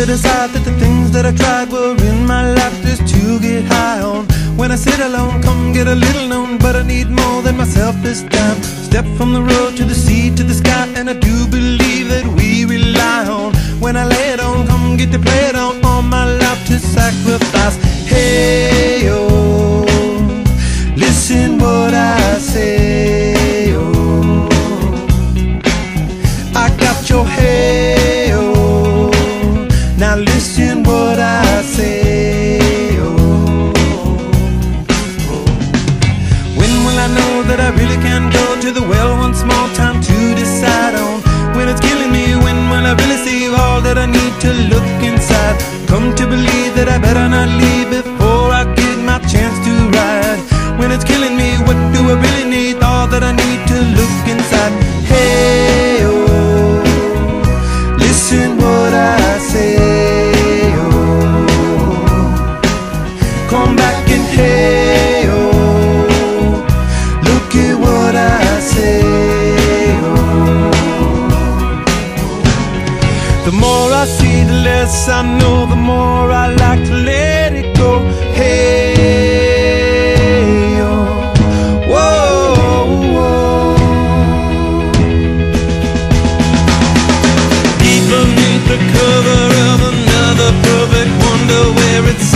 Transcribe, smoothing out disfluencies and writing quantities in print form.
to decide that the things that I tried were in my life just to get high on. When I sit alone, come get a little known, but I need more than myself this time. Step from the road to the sea to the sky, and I do believe that we rely on. When I lay it on, come get to play it on, all my life to sacrifice. Hey, oh, listen what I say, oh, I got your hey, oh, now listen what I say, oh, when will I know that I really can go to the well one small time to decide on? When it's killing me, when will I really see all that I need to look inside? Come to believe that I better not leave before I get my chance to ride. When it's killing me, what do I really need? All that I need to look inside. Hey, oh, listen what I say, oh, come back and hey, oh, look at what I say, oh. The more I see, the less I know, the more I like to let it go. Hey, oh, whoa, whoa. Deep beneath the cover of another perfect wonder, where it's